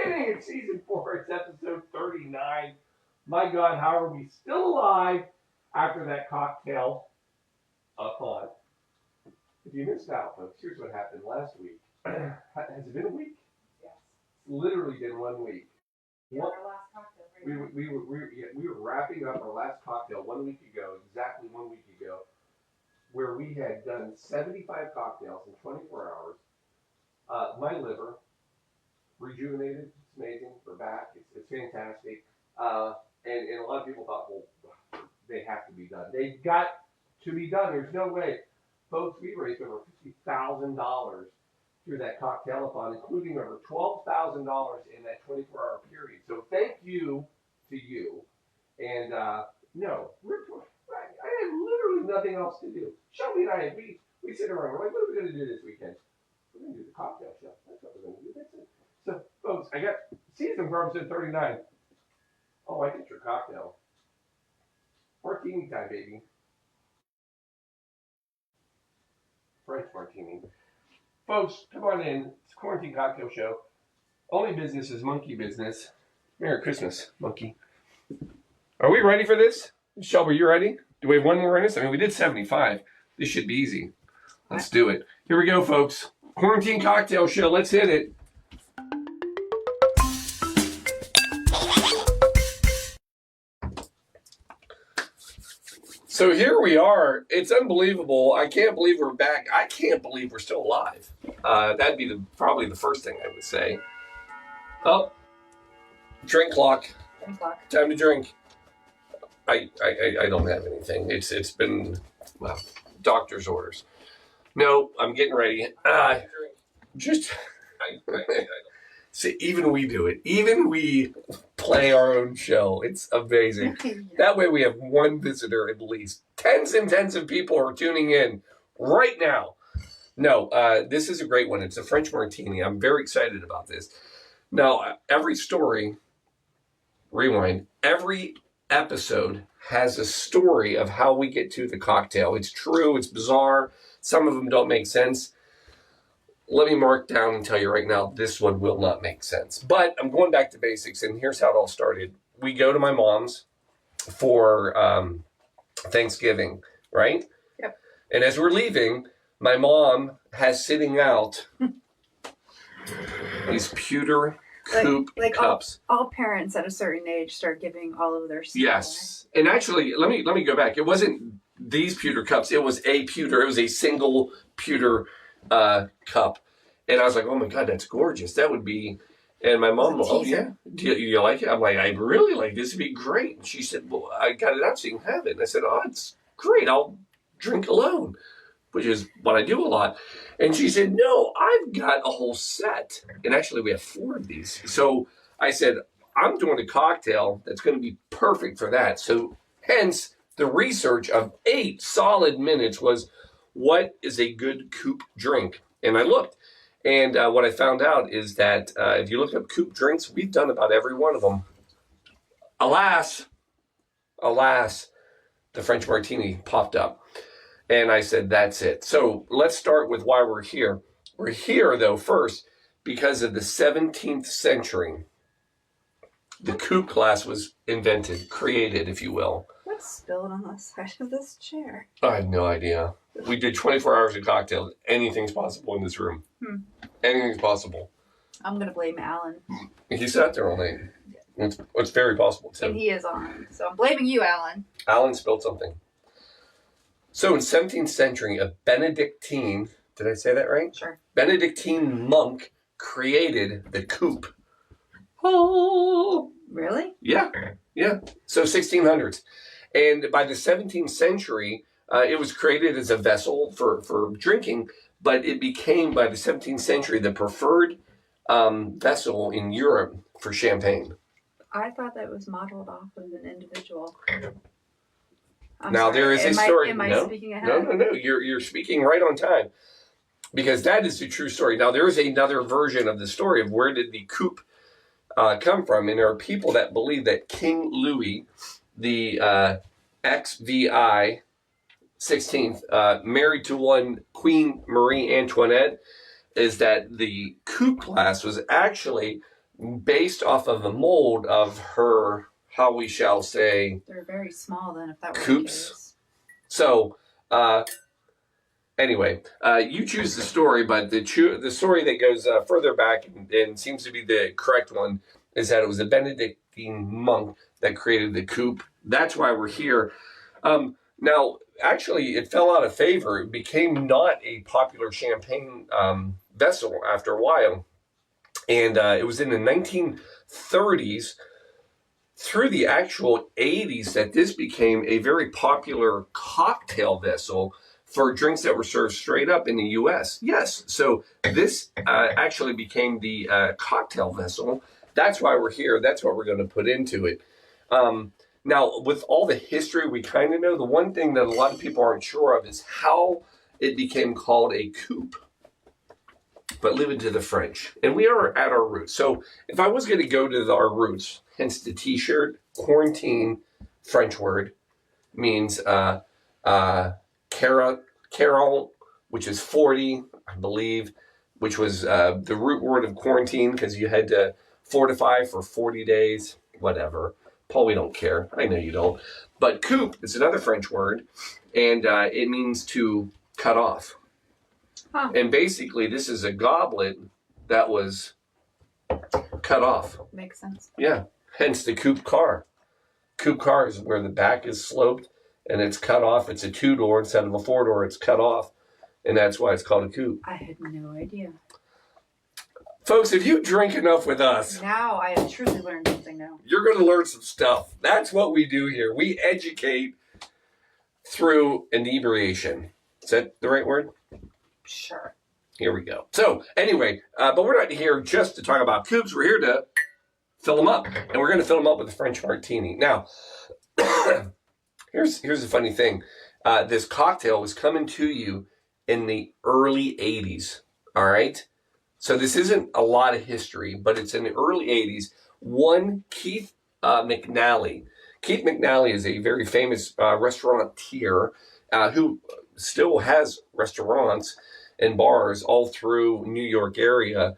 beginning of season 4. It's episode 39. My God, how are we still alive after that cocktail fun? If you missed out, folks, here's what happened last week. Has it been a week? Yes. It's literally been 1 week. Yeah, our last cocktail. Right We were wrapping up our last cocktail 1 week ago, exactly 1 week ago, where we had done 75 cocktails in 24 hours. My liver rejuvenated. It's amazing. We're back. It's fantastic. And a lot of people thought, well, they have to be done. They've got to be done. There's no way. Folks, we raised over $50,000 through that cocktail-a-thon, including over $12,000 in that 24-hour period. So thank you to you. And no, I have literally nothing else to do. Shelby and I, we sit around. We're like, what are we going to do this weekend? We're going to do the cocktail show. That's what we're going to do. That's it. So, folks, I got season for episode 39. Oh, I get your cocktail. Martini time, baby. French martini. Folks, come on in. It's a quarantine cocktail show. Only business is monkey business. Merry Christmas, monkey. Are we ready for this? Shelby, you ready? Do we have one more in us? I mean, we did 75. This should be easy. Let's do it. Here we go, folks. Quarantine cocktail show. Let's hit it. So here we are. It's unbelievable. I can't believe we're back. I can't believe we're still alive. That'd be probably the first thing I would say. Oh, drink clock. Drink clock. Time to drink. I don't have anything. It's been, well, doctor's orders. No, I'm getting ready. See, even we do it. Even we play our own show. It's amazing. Yeah. That way we have one visitor at least. Tens and tens of people are tuning in right now. No, this is a great one. It's a French martini. I'm very excited about this. Now, every story, rewind, every episode has a story of how we get to the cocktail. It's true. It's bizarre. Some of them don't make sense. Let me mark down and tell you right now, this one will not make sense. But I'm going back to basics, and here's how it all started. We go to my mom's for Thanksgiving, right? Yep. And as we're leaving, my mom has sitting out these pewter coupe cups. All parents at a certain age start giving all of their stuff. Yes. And actually, let me go back. It wasn't these pewter cups. It was a pewter. It was a single pewter cup. And I was like, oh my God, that's gorgeous. That would be. And my mom, oh yeah, do you like it? I'm like, I really like this. Would be great. And she said, well, I got it out so you can have it. And I said, oh, it's great. I'll drink alone, which is what I do a lot. And she said, no, I've got a whole set. And actually, we have 4 of these. So I said, I'm doing a cocktail that's going to be perfect for that. So hence, the research of 8 solid minutes was, what is a good coupe drink? And I looked. And what I found out is that if you look up coupe drinks, we've done about every one of them. Alas, the French martini popped up. And I said, that's it. So let's start with why we're here. We're here, though, first, because of the 17th century. The coupe glass was invented, created, if you will. What's spilled on the side of this chair? I have no idea. We did 24 hours of cocktails. Anything's possible in this room. Anything's possible. I'm going to blame Alan. He sat there all night. It's very possible, too. And he is on. So I'm blaming you, Alan. Alan spilled something. So in 17th century, a Benedictine, did I say that right? Sure. Benedictine monk created the coupe. Oh. Really? Yeah. So 1600s. And by the 17th century, it was created as a vessel for drinking, but it became, by the 17th century, the preferred vessel in Europe for champagne. I thought that was modeled off of an individual. There is a story. Am I speaking ahead? No. You're speaking right on time, because that is the true story. Now, there is another version of the story of where did the coupe come from, and there are people that believe that King Louis, the XVI, 16th, married to one Queen Marie Antoinette, is that the coupe glass was actually based off of the mold of her, how we shall say, they're very small then, if that were coops. the case. So, anyway, you choose the story, but the story that goes further back and seems to be the correct one is that it was a Benedictine monk that created the coupe. That's why we're here. Now, actually, it fell out of favor. It became not a popular champagne vessel after a while. And it was in the 1930s through the actual 80s that this became a very popular cocktail vessel for drinks that were served straight up in the U.S. Yes, so this actually became the cocktail vessel. That's why we're here. That's what we're going to put into it. Now, with all the history we kind of know, the one thing that a lot of people aren't sure of is how it became called a coupe. But leave it to the French. And we are at our roots. So if I was going to go to our roots, hence the t-shirt, quarantine, French word, means carol, which is 40, I believe, which was the root word of quarantine because you had to fortify for 40 days, whatever. Paul, we don't care. I know you don't. But coupe is another French word, and it means to cut off. Huh. And basically, this is a goblet that was cut off. Makes sense. Yeah, hence the coupe car. Coupe car is where the back is sloped and it's cut off. It's a 2-door instead of a 4-door. It's cut off, and that's why it's called a coupe. I had no idea. Folks, if you drink enough with us, now I have truly learned something now. You're going to learn some stuff. That's what we do here. We educate through inebriation. Is that the right word? Sure. Here we go. So, anyway, but we're not here just to talk about coupes. We're here to fill them up. And we're going to fill them up with a French Martini. Now, here's the funny thing. This cocktail was coming to you in the early 80s. All right? So this isn't a lot of history, but it's in the early 80s. One Keith McNally. Keith McNally is a very famous restaurateur who still has restaurants and bars all through New York area.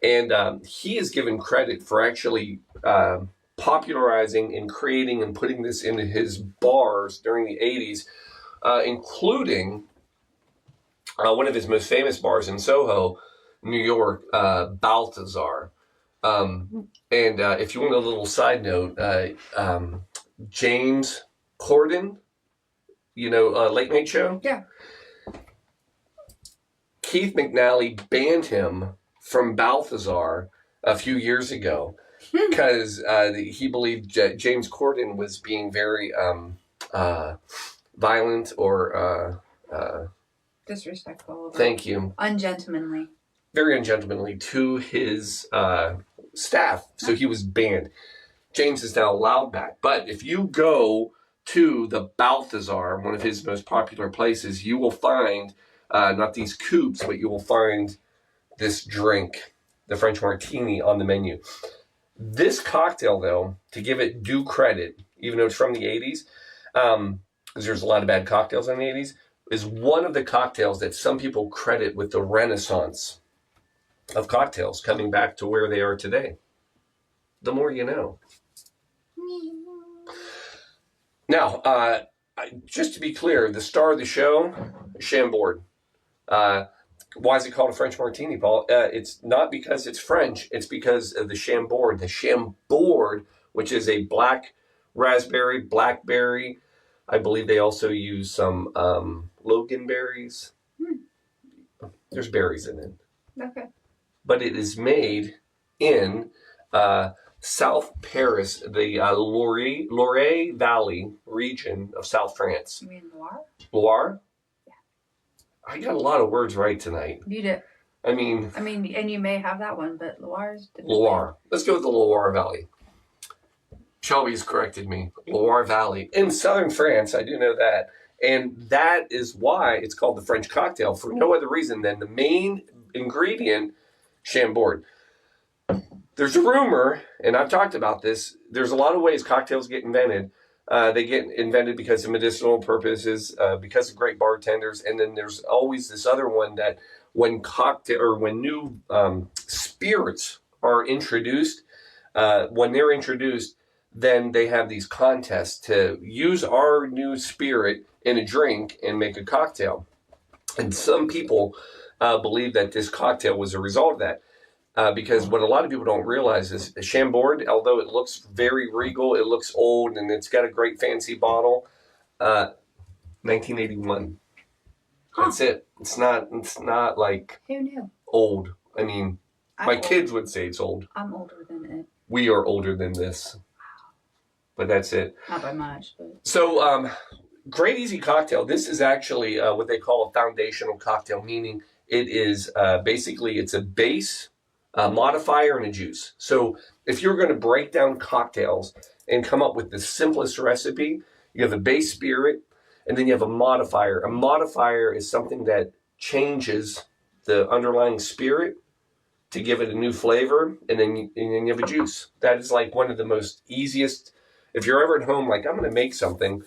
And he is given credit for actually popularizing and creating and putting this into his bars during the 80s, including one of his most famous bars in Soho, New York, Balthazar. And if you want a little side note, James Corden, Late Night Show? Yeah. Keith McNally banned him from Balthazar a few years ago because he believed James Corden was being very violent or... disrespectful. Thank you. Ungentlemanly. Very ungentlemanly to his staff. So he was banned. James is now allowed back. But if you go to the Balthazar, one of his most popular places, you will find not these coupes, but you will find this drink, the French Martini, on the menu. This cocktail, though, to give it due credit, even though it's from the 80s, because there's a lot of bad cocktails in the 80s, is one of the cocktails that some people credit with the renaissance of cocktails coming back to where they are today. The more you know. Now, just to be clear, the star of the show, Chambord. Why is it called a French Martini, Paul? It's not because it's French. It's because of the Chambord. The Chambord, which is a black raspberry, blackberry. I believe they also use some loganberries. There's berries in it. Okay. But it is made in South Paris, the Loire Valley region of South France. You mean Loire? Loire? Yeah. I got a lot of words right tonight. You did. I mean, and you may have that one, but Loire's... Loire. Let's go with the Loire Valley. Shelby's corrected me. Loire Valley. In southern France, I do know that. And that is why it's called the French cocktail, for no other reason than the main ingredient, Chambord. There's a rumor, and I've talked about this, there's a lot of ways cocktails get invented. They get invented because of medicinal purposes, because of great bartenders, and then there's always this other one that when new spirits are introduced, when they're introduced, then they have these contests to use our new spirit in a drink and make a cocktail. And some people believe that this cocktail was a result of that. Because what a lot of people don't realize is Chambord, although it looks very regal, it looks old, and it's got a great fancy bottle. 1981. Huh. That's it. It's not like Who knew? old. I mean, my old. kids would say it's old. I'm older than it. We are older than this. But that's it. Not by much, but. So, Great Easy Cocktail. This is actually what they call a foundational cocktail, meaning it is basically it's a base, a modifier, and a juice. So if you're going to break down cocktails and come up with the simplest recipe, you have a base spirit, and then you have a modifier. A modifier is something that changes the underlying spirit to give it a new flavor, and then you have a juice. That is like one of the most easiest. If you're ever at home, like I'm going to make something,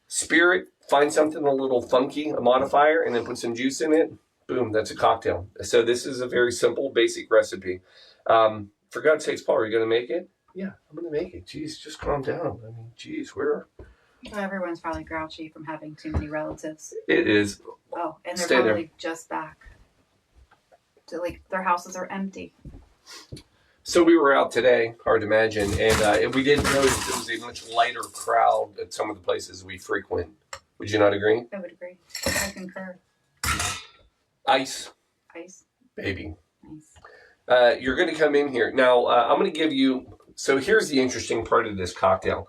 spirit, find something a little funky, a modifier, and then put some juice in it. Boom, that's a cocktail. So this is a very simple, basic recipe. For God's sakes, Paul, are you going to make it? Yeah, I'm going to make it. Jeez, just calm down. I mean, jeez, where? Well, everyone's probably grouchy from having too many relatives. It is. Oh, and they're Stay probably there. just back. To, like, their houses are empty. So we were out today, hard to imagine, and we did notice it was a much lighter crowd at some of the places we frequent. Would you not agree? I would agree. I concur. Ice. Ice. Baby. Nice. You're going to come in here. Now, I'm going to give you... So here's the interesting part of this cocktail.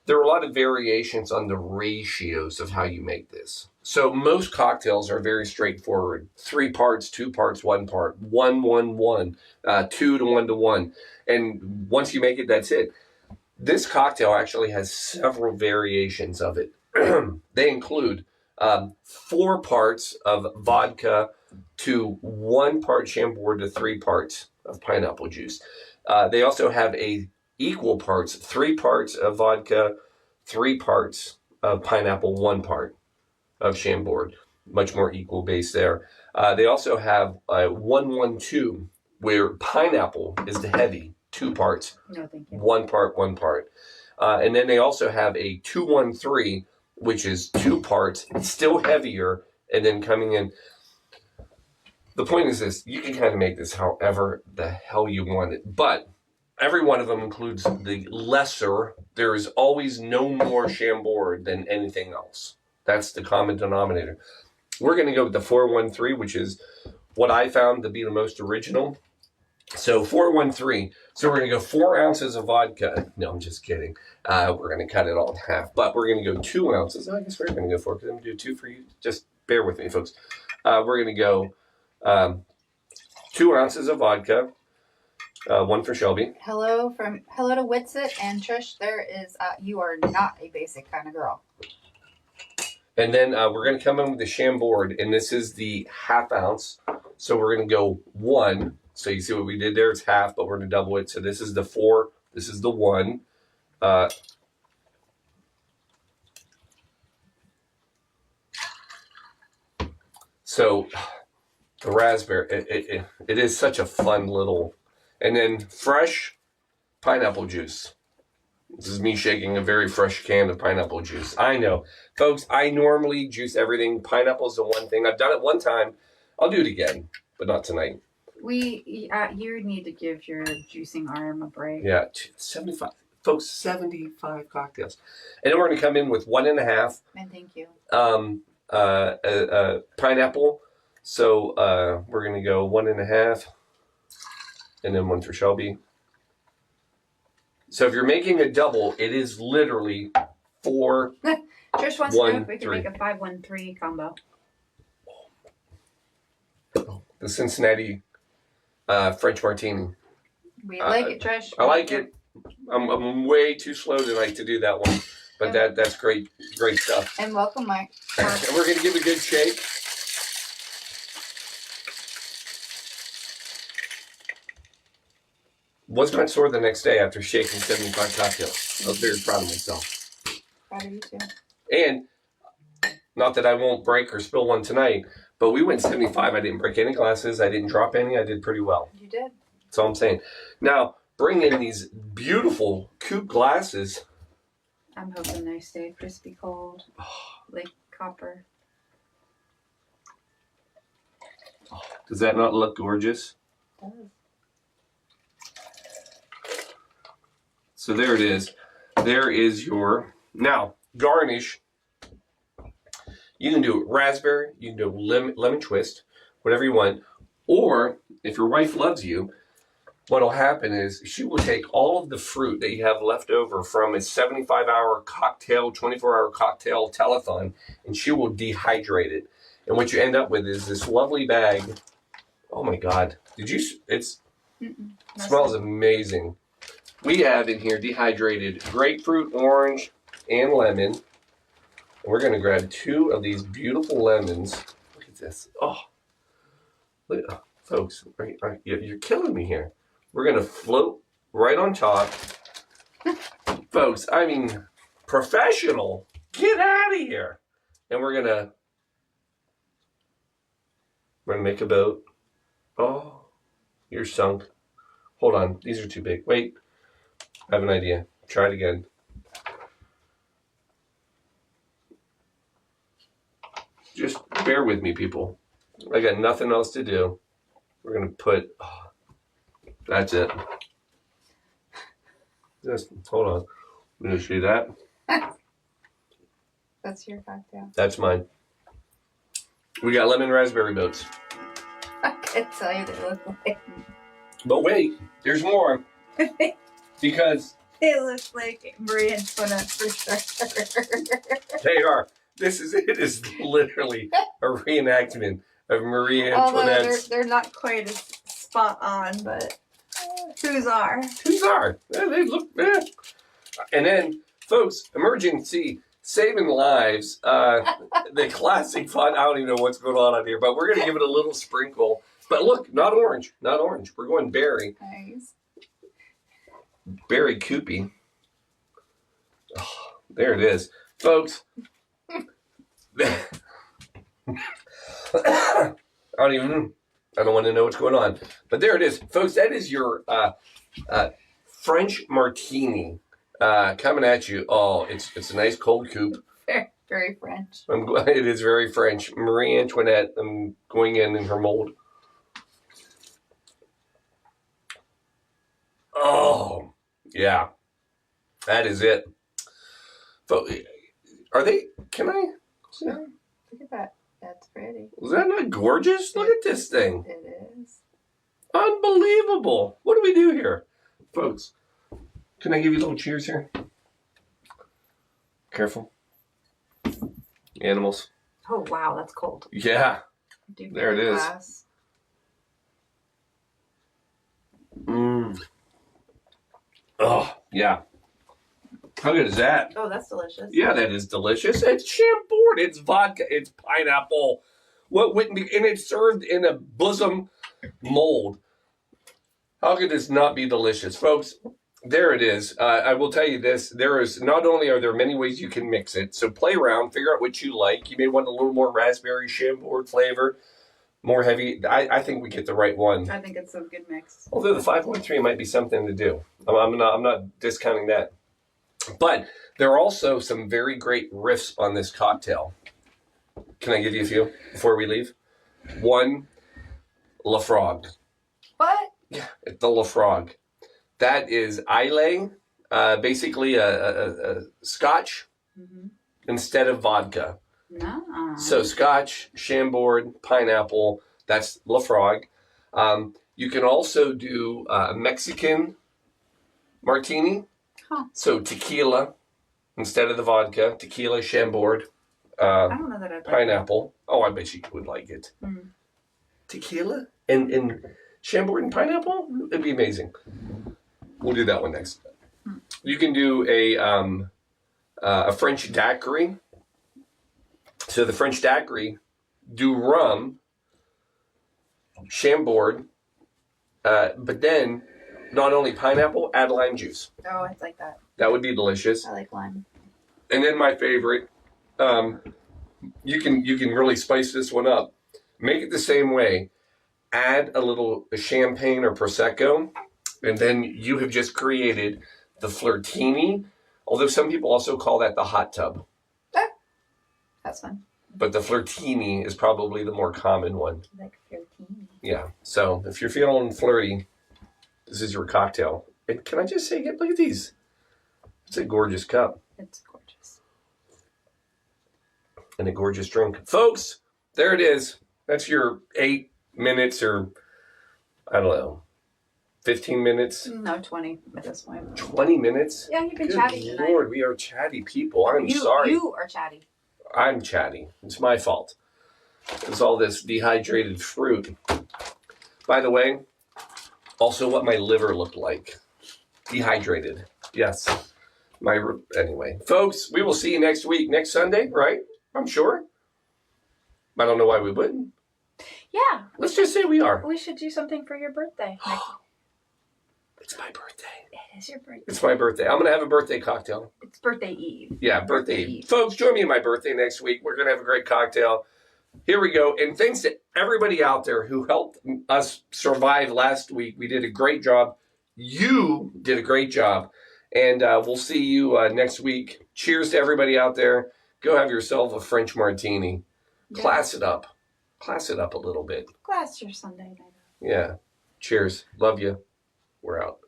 There are a lot of variations on the ratios of how you make this. So most cocktails are very straightforward. 3 parts, 2 parts, 1 part. 1, 1, 1. 2 to 1 to 1. And once you make it, that's it. This cocktail actually has several variations of it. They include 4 parts of vodka to 1 part Chambord to 3 parts of pineapple juice. They also have equal parts, 3 parts of vodka, 3 parts of pineapple, 1 part of Chambord. Much more equal base there. They also have 1-1-2, where pineapple is the heavy, 2 parts. No, thank you. 1 part, 1 part. And then they also have a 2-1-3, which is 2 parts, still heavier, and then coming in. The point is this, you can kind of make this however the hell you want it, but every one of them includes the lesser. There is always no more Chambord than anything else. That's the common denominator. We're going to go with the 4-1-3, which is what I found to be the most original. So 4-1-3. So we're going to go 4 ounces of vodka. No, I'm just kidding. We're going to cut it all in half, but we're going to go 2 ounces. I guess we're going to go 4 because I'm going to do 2 for you. Just bear with me, folks. We're going to go 2 ounces of vodka, 1 for Shelby. Hello to Witsit and Trish. There is you are not a basic kind of girl. And then we're going to come in with the Chambord, and this is the half ounce. So we're going to go 1. So you see what we did there? It's half, but we're going to double it. So this is the 4. This is the 1. So the raspberry, it is such a fun little... And then fresh pineapple juice. This is me shaking a very fresh can of pineapple juice. I know. Folks, I normally juice everything. Pineapple is the one thing. I've done it one time. I'll do it again, but not tonight. You need to give your juicing arm a break. Yeah, 75. Folks, 75 cocktails. And then we're going to come in with 1.5. And thank you. Pineapple. So we're going to go 1.5. And then 1 for Shelby. So if you're making a double, it is literally 4. Trish wants to know if we can make a 5-1-3 combo. The Cincinnati French Martini. We like it, Trish. I like it. I'm way too slow tonight to do that one, but that's great stuff. And welcome, Mike. And we're gonna give it a good shake. Was not sore the next day after shaking 75 cocktails. I was very proud of myself. Proud of you too. And not that I won't break or spill one tonight, but we went 75. I didn't break any glasses. I didn't drop any. I did pretty well. You did. That's all I'm saying. Now, bring in these beautiful coupe glasses. I'm hoping they stay crispy cold, like copper. Does that not look gorgeous? It does. So there it is. There is your... Now, garnish. You can do raspberry. You can do lemon twist. Whatever you want. Or, if your wife loves you, what'll happen is she will take all of the fruit that you have left over from a 75-hour cocktail, 24-hour cocktail telethon, and she will dehydrate it. And what you end up with is this lovely bag. Oh my God. It smells amazing. We have in here dehydrated grapefruit, orange, and lemon. And we're going to grab 2 of these beautiful lemons. Look at this. Oh, look, folks, you're killing me here. We're going to float right on top. Folks, I mean, professional. Get out of here. And we're going to make a boat. Oh, you're sunk. Hold on. These are too big. Wait. I have an idea. Try it again. Just bear with me, people. I got nothing else to do. We're going to put... Oh, that's it. Just hold on. I'm going to show you that. That's your cocktail. That's mine. We got lemon raspberry boats. I can't tell you they look like. But wait, there's more. Because It looks like Marie Antoinette for sure. they are. It is literally a reenactment of Marie Antoinette's. They're not quite as spot on, but whose are? They look. And then, folks, emergency saving lives. The classic fun. I don't even know what's going on here, but we're gonna give it a little sprinkle. But look, not orange. We're going berry. Nice. Berry Koopy. Oh, there it is. Folks. I don't want to know what's going on. But there it is. Folks, that is your French Martini coming at you. Oh, it's a nice cold coupe. Very, very French. It is very French. Marie Antoinette, I'm going in her mold. Oh, yeah. That is it. Are they, can I? Sure. Look at that. That's pretty. Is that not gorgeous? Look at this thing. It is. Unbelievable. What do we do here? Folks, can I give you a little cheers here? Careful. Animals. Oh, wow. That's cold. Yeah. There it is. Glass. Oh, yeah. How good is that? Oh, that's delicious. Yeah, that is delicious. It's Chambord. It's vodka. It's pineapple. What wouldn't be? And it's served in a bosom mold. How could this not be delicious, folks? There it is. I will tell you this. There is not only are there many ways you can mix it. So play around, figure out what you like. You may want a little more raspberry Chambord flavor, more heavy. I think we get the right one. I think it's a good mix. Although the 5.3 might be something to do. I'm not discounting that. But there are also some very great riffs on this cocktail. Can I give you a few before we leave? One, La Frog. What? Yeah, the La Frog. That is Islay, basically a Scotch instead of vodka. No. So Scotch, Chambord, pineapple, that's La Frog. You can also do a Mexican Martini. Huh. So tequila instead of the vodka, tequila, Chambord, I don't know that I'd pineapple. Oh, I bet you would like it. Mm. Tequila and Chambord and pineapple? It'd be amazing. We'll do that one next. You can do a French daiquiri. So the French daiquiri, do rum, Chambord, but then not only pineapple, add lime juice. Oh, it's like that. That would be delicious. I like lime. And then my favorite, you can really spice this one up. Make it the same way. add a little champagne or Prosecco, and then you have just created the Flirtini, although some people also call that the hot tub. That's fun. But the Flirtini is probably the more common one. Like Flirtini. Yeah, so if you're feeling flirty, this is your cocktail. And can I just say, look at these. It's a gorgeous cup. It's gorgeous. And a gorgeous drink. Folks, there it is. That's your 8 minutes or, I don't know, 15 minutes? No, 20 at this point. 20 minutes? Yeah, you've been Good chatty tonight. Lord, we are chatty people. I'm sorry. You are chatty. I'm chatty. It's my fault. It's all this dehydrated fruit. By the way, also what my liver looked like. Dehydrated. Yes. Anyway, folks, we will see you next week, next Sunday, right? I'm sure. I don't know why we wouldn't. Yeah. Let's just say we are. We should do something for your birthday. It's my birthday. It is your birthday. It's my birthday. I'm going to have a birthday cocktail. It's birthday eve. Yeah, birthday eve. Folks, join me on my birthday next week. We're going to have a great cocktail. Here we go. And thanks to everybody out there who helped us survive last week. We did a great job. You did a great job. And we'll see you next week. Cheers to everybody out there. Go have yourself a French martini. Yeah. Class it up. Class it up a little bit. Class your Sunday night. Yeah. Cheers. Love you. We're out.